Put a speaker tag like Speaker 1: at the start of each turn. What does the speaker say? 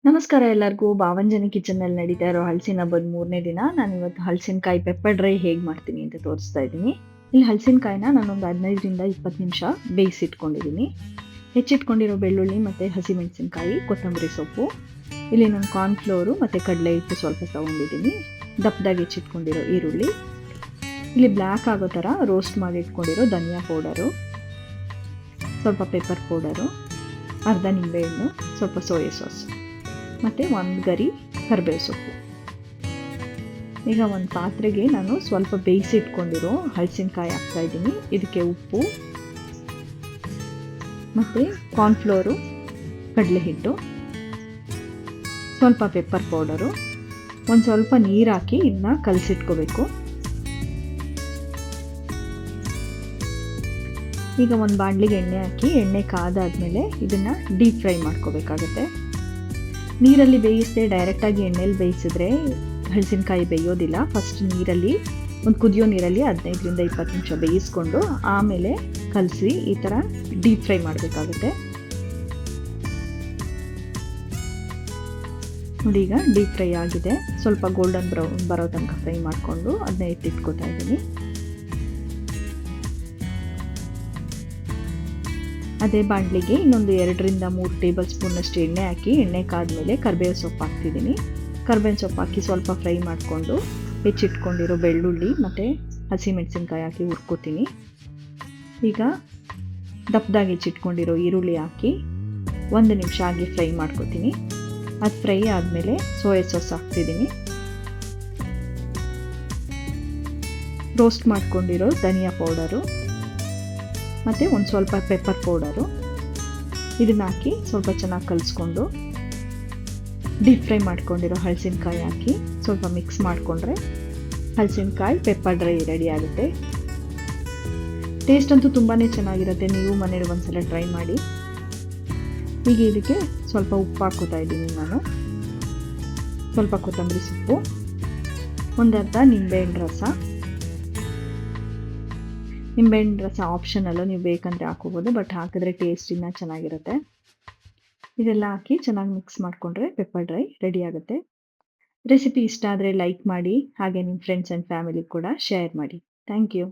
Speaker 1: ನಮಸ್ಕಾರ ಎಲ್ಲರಿಗೂ. ಭಾವಂಜನಿ ಕಿಚನ್ನಲ್ಲಿ ನಡೀತಾ ಇರೋ ಹಲಸಿನ ಹಬ್ಬದ 3ನೇ ದಿನ. ನಾನಿವತ್ತು ಹಲಸಿನಕಾಯಿ ಪೆಪ್ಪರ್ ಡ್ರೈ ಹೇಗೆ ಮಾಡ್ತೀನಿ ಅಂತ ತೋರಿಸ್ತಾ ಇದ್ದೀನಿ. ಇಲ್ಲಿ ಹಲಸಿನಕಾಯಿನ ನಾನೊಂದು 15ರಿಂದ 20 ನಿಮಿಷ ಬೇಯಿಸಿಟ್ಕೊಂಡಿದ್ದೀನಿ. ಹೆಚ್ಚಿಟ್ಕೊಂಡಿರೋ ಬೆಳ್ಳುಳ್ಳಿ ಮತ್ತು ಹಸಿಮೆಣಸಿನಕಾಯಿ, ಕೊತ್ತಂಬರಿ ಸೊಪ್ಪು, ಇಲ್ಲಿ ನಾನು ಕಾರ್ನ್‌ಫ್ಲೋರು ಮತ್ತು ಕಡಲೆ ಹಿಟ್ಟು ಸ್ವಲ್ಪ ತೊಗೊಂಡಿದ್ದೀನಿ. ದಪ್ಪದಾಗಿ ಹೆಚ್ಚಿಟ್ಕೊಂಡಿರೋ ಈರುಳ್ಳಿ, ಇಲ್ಲಿ ಬ್ಲ್ಯಾಕ್ ಆಗೋ ಥರ ರೋಸ್ಟ್ ಮಾಡಿ ಇಟ್ಕೊಂಡಿರೋ ಧನಿಯಾ ಪೌಡರು, ಸ್ವಲ್ಪ ಪೆಪ್ಪರ್ ಪೌಡರು, ಅರ್ಧ ನಿಂಬೆಹಣ್ಣು, ಸ್ವಲ್ಪ ಸೋಯಾ ಸಾಸ್ ಮತ್ತು ಒಂದು ಗರಿ ಕರಿಬೇವು ಸೊಪ್ಪು. ಈಗ ಒಂದು ಪಾತ್ರೆಗೆ ನಾನು ಸ್ವಲ್ಪ ಬೇಯಿಸಿಟ್ಕೊಂಡಿರೋ ಹಲಸಿನಕಾಯಿ ಹಾಕ್ತಾಯಿದ್ದೀನಿ. ಇದಕ್ಕೆ ಉಪ್ಪು ಮತ್ತು ಕಾರ್ನ್‌ಫ್ಲೋರು, ಕಡಲೆ ಹಿಟ್ಟು, ಸ್ವಲ್ಪ ಪೆಪ್ಪರ್ ಪೌಡರು, ಒಂದು ಸ್ವಲ್ಪ ನೀರು ಹಾಕಿ ಇದನ್ನ ಕಲಸಿಟ್ಕೋಬೇಕು. ಈಗ ಒಂದು ಬಾಣಲಿಗೆ ಎಣ್ಣೆ ಹಾಕಿ ಎಣ್ಣೆ ಕಾದಾದ್ಮೇಲೆ ಇದನ್ನು ಡೀಪ್ ಫ್ರೈ ಮಾಡ್ಕೋಬೇಕಾಗತ್ತೆ. ನೀರಲ್ಲಿ ಬೇಯಿಸದೆ ಡೈರೆಕ್ಟಾಗಿ ಎಣ್ಣೆಲಿ ಬೇಯಿಸಿದ್ರೆ ಹಲಸಿನಕಾಯಿ ಬೇಯೋದಿಲ್ಲ. ಫಸ್ಟ್ ನೀರಲ್ಲಿ ಒಂದು ಕುದಿಯೋ ನೀರಲ್ಲಿ 15ರಿಂದ 20 ನಿಮಿಷ ಬೇಯಿಸ್ಕೊಂಡು ಆಮೇಲೆ ಕಲಸಿ ಈ ಥರ ಡೀಪ್ ಫ್ರೈ ಮಾಡಬೇಕಾಗುತ್ತೆ. ನೋಡಿ, ಈಗ ಡೀಪ್ ಫ್ರೈ ಆಗಿದೆ. ಸ್ವಲ್ಪ ಗೋಲ್ಡನ್ ಬ್ರೌನ್ ಬರೋ ತನಕ ಫ್ರೈ ಮಾಡಿಕೊಂಡು ಅದನ್ನ ಎತ್ತಿಟ್ಕೋತಾ ಇದ್ದೀನಿ. ಅದೇ ಬಾಣಲಿಗೆ ಇನ್ನೊಂದು 2ರಿಂದ 3 ಟೇಬಲ್ ಸ್ಪೂನಷ್ಟು ಎಣ್ಣೆ ಹಾಕಿ ಎಣ್ಣೆ ಕಾದ್ಮೇಲೆ ಕರಿಬೇವು ಸೊಪ್ಪು ಹಾಕ್ತಿದ್ದೀನಿ. ಕರಿಬೇವು ಸೊಪ್ಪು ಹಾಕಿ ಸ್ವಲ್ಪ ಫ್ರೈ ಮಾಡಿಕೊಂಡು ಹೆಚ್ಚಿಟ್ಕೊಂಡಿರೋ ಬೆಳ್ಳುಳ್ಳಿ ಮತ್ತು ಹಸಿಮೆಣಸಿನ್ಕಾಯಿ ಹಾಕಿ ಹುರ್ಕೋತೀನಿ. ಈಗ ದಪ್ಪದಾಗಿ ಹೆಚ್ಚಿಟ್ಕೊಂಡಿರೋ ಈರುಳ್ಳಿ ಹಾಕಿ 1 ನಿಮಿಷ ಹಾಗೆ ಫ್ರೈ ಮಾಡ್ಕೋತೀನಿ. ಅದು ಫ್ರೈ ಆದಮೇಲೆ ಸೋಯಾ ಸಾಸ್ ಹಾಕ್ತಿದ್ದೀನಿ. ರೋಸ್ಟ್ ಮಾಡ್ಕೊಂಡಿರೋ ಧನಿಯಾ ಪೌಡರು ಮತ್ತು ಒಂದು ಸ್ವಲ್ಪ ಪೆಪ್ಪರ್ ಪೌಡರು ಇದನ್ನ ಹಾಕಿ ಸ್ವಲ್ಪ ಚೆನ್ನಾಗಿ ಕಲಿಸ್ಕೊಂಡು ಡೀಪ್ ಫ್ರೈ ಮಾಡ್ಕೊಂಡಿರೋ ಹಲಸಿನಕಾಯಿ ಹಾಕಿ ಸ್ವಲ್ಪ ಮಿಕ್ಸ್ ಮಾಡಿಕೊಂಡ್ರೆ ಹಲಸಿನಕಾಯಿ ಪೆಪ್ಪರ್ ಡ್ರೈ ರೆಡಿ ಆಗುತ್ತೆ. ಟೇಸ್ಟ್ ಅಂತೂ ತುಂಬಾ ಚೆನ್ನಾಗಿರುತ್ತೆ. ನೀವು ಮನೇಲಿ ಒಂದ್ಸಲ ಟ್ರೈ ಮಾಡಿ. ಈಗ ಇದಕ್ಕೆ ಸ್ವಲ್ಪ ಉಪ್ಪು ಹಾಕೋತಾ ಇದ್ದೀನಿ ನಾನು, ಸ್ವಲ್ಪ ಕೊತ್ತಂಬರಿ ಸೊಪ್ಪು, ಒಂದರ್ಧ ನಿಂಬೆಹಣ್ಣು ರಸ. ನಿಂಬೆಹಣ್ಣು ರಸ ಆಪ್ಷನಲ್ಲು, ನೀವು ಬೇಕಂದರೆ ಹಾಕೋಬೋದು, ಬಟ್ ಹಾಕಿದ್ರೆ ಟೇಸ್ಟ್ ಇನ್ನೂ ಚೆನ್ನಾಗಿರುತ್ತೆ. ಇದೆಲ್ಲ ಹಾಕಿ ಚೆನ್ನಾಗಿ ಮಿಕ್ಸ್ ಮಾಡಿಕೊಂಡ್ರೆ ಪೆಪ್ಪರ್ ಡ್ರೈ ರೆಡಿ ಆಗುತ್ತೆ. ರೆಸಿಪಿ ಇಷ್ಟ ಆದರೆ ಲೈಕ್ ಮಾಡಿ, ಹಾಗೆ ನಿಮ್ಮ ಫ್ರೆಂಡ್ಸ್ ಆ್ಯಂಡ್ ಫ್ಯಾಮಿಲಿ ಕೂಡ ಶೇರ್ ಮಾಡಿ. Thank you.